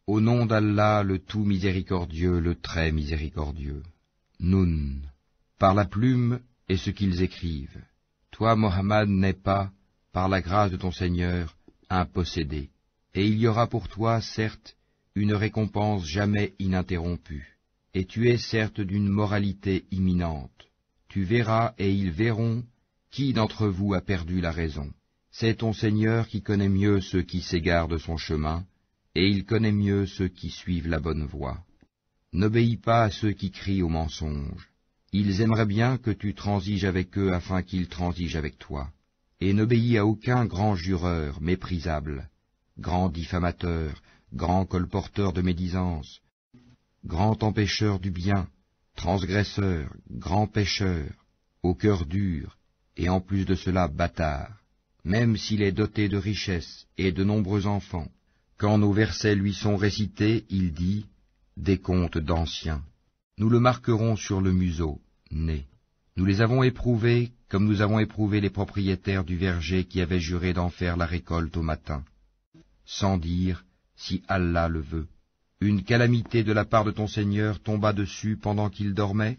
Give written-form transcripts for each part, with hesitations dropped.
Au nom d'Allah, le tout miséricordieux, le très miséricordieux. Nun, par la plume et ce qu'ils écrivent. Toi, Mohammed, n'es pas, par la grâce de ton Seigneur, un possédé. Et il y aura pour toi, certes, une récompense jamais ininterrompue. Et tu es certes d'une moralité imminente. Tu verras et ils verront qui d'entre vous a perdu la raison. C'est ton Seigneur qui connaît mieux ceux qui s'égarent de son chemin, et il connaît mieux ceux qui suivent la bonne voie. N'obéis pas à ceux qui crient au mensonge. Ils aimeraient bien que tu transiges avec eux afin qu'ils transigent avec toi. Et n'obéis à aucun grand jureur méprisable, grand diffamateur, grand colporteur de médisance, grand empêcheur du bien, transgresseur, grand pécheur, au cœur dur, et en plus de cela bâtard, même s'il est doté de richesses et de nombreux enfants. Quand nos versets lui sont récités, il dit, des contes d'anciens. Nous le marquerons sur le museau, nez. Nous les avons éprouvés comme nous avons éprouvé les propriétaires du verger qui avaient juré d'en faire la récolte au matin. Sans dire, si Allah le veut, une calamité de la part de ton Seigneur tomba dessus pendant qu'il dormait,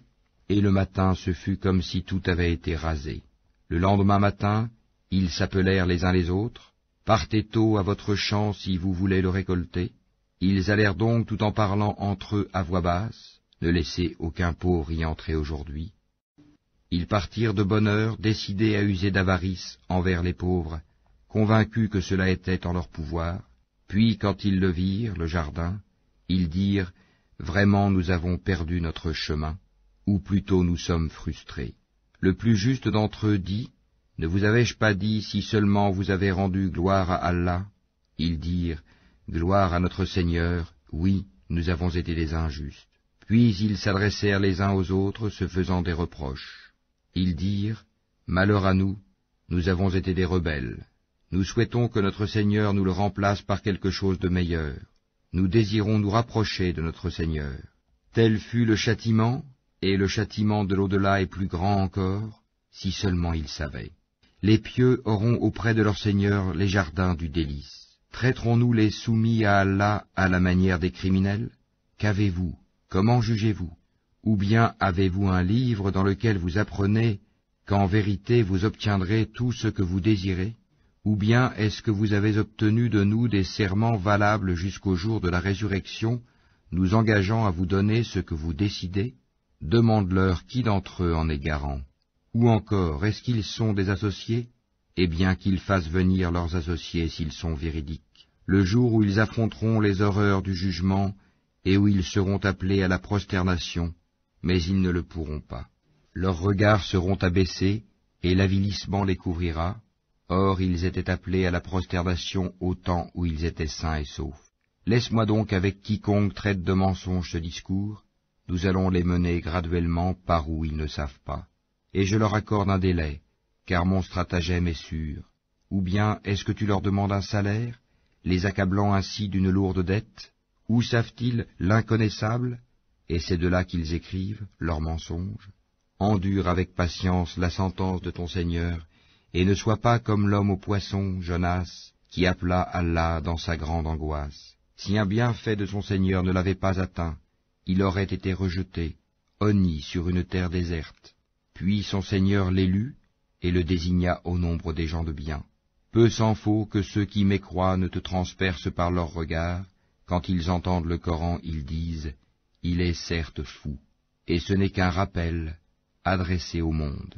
et le matin ce fut comme si tout avait été rasé. Le lendemain matin, ils s'appelèrent les uns les autres, partez tôt à votre champ si vous voulez le récolter. Ils allèrent donc tout en parlant entre eux à voix basse, ne laissez aucun pauvre y entrer aujourd'hui. Ils partirent de bonne heure, décidés à user d'avarice envers les pauvres, convaincus que cela était en leur pouvoir. Puis, quand ils le virent, le jardin, ils dirent, vraiment nous avons perdu notre chemin, ou plutôt nous sommes frustrés. Le plus juste d'entre eux dit, ne vous avais-je pas dit si seulement vous avez rendu gloire à Allah? Ils dirent, gloire à notre Seigneur, oui, nous avons été des injustes. Puis ils s'adressèrent les uns aux autres, se faisant des reproches. Ils dirent, malheur à nous, nous avons été des rebelles. Nous souhaitons que notre Seigneur nous le remplace par quelque chose de meilleur. Nous désirons nous rapprocher de notre Seigneur. Tel fut le châtiment, et le châtiment de l'au-delà est plus grand encore, si seulement ils savaient. Les pieux auront auprès de leur Seigneur les jardins du délice. Traiterons-nous les soumis à Allah à la manière des criminels? Qu'avez-vous? Comment jugez-vous? Ou bien avez-vous un livre dans lequel vous apprenez qu'en vérité vous obtiendrez tout ce que vous désirez? Ou bien est-ce que vous avez obtenu de nous des serments valables jusqu'au jour de la résurrection, nous engageant à vous donner ce que vous décidez? Demande-leur qui d'entre eux en est garant. Ou encore, est-ce qu'ils sont des associés? Eh bien qu'ils fassent venir leurs associés s'ils sont véridiques. Le jour où ils affronteront les horreurs du jugement, et où ils seront appelés à la prosternation, mais ils ne le pourront pas. Leurs regards seront abaissés, et l'avilissement les couvrira. Or ils étaient appelés à la prosternation au temps où ils étaient sains et saufs. Laisse-moi donc avec quiconque traite de mensonge ce discours, nous allons les mener graduellement par où ils ne savent pas. Et je leur accorde un délai, car mon stratagème est sûr. Ou bien est-ce que tu leur demandes un salaire, les accablant ainsi d'une lourde dette? Où savent-ils l'inconnaissable? Et c'est de là qu'ils écrivent leurs mensonges. Endure avec patience la sentence de ton Seigneur, et ne sois pas comme l'homme au poisson, Jonas, qui appela Allah dans sa grande angoisse. Si un bienfait de son Seigneur ne l'avait pas atteint, il aurait été rejeté, honni sur une terre déserte. Puis son Seigneur l'élut, et le désigna au nombre des gens de bien. Peu s'en faut que ceux qui mécroient ne te transpercent par leurs regards. Quand ils entendent le Coran, ils disent « Il est certes fou », et ce n'est qu'un rappel adressé au monde.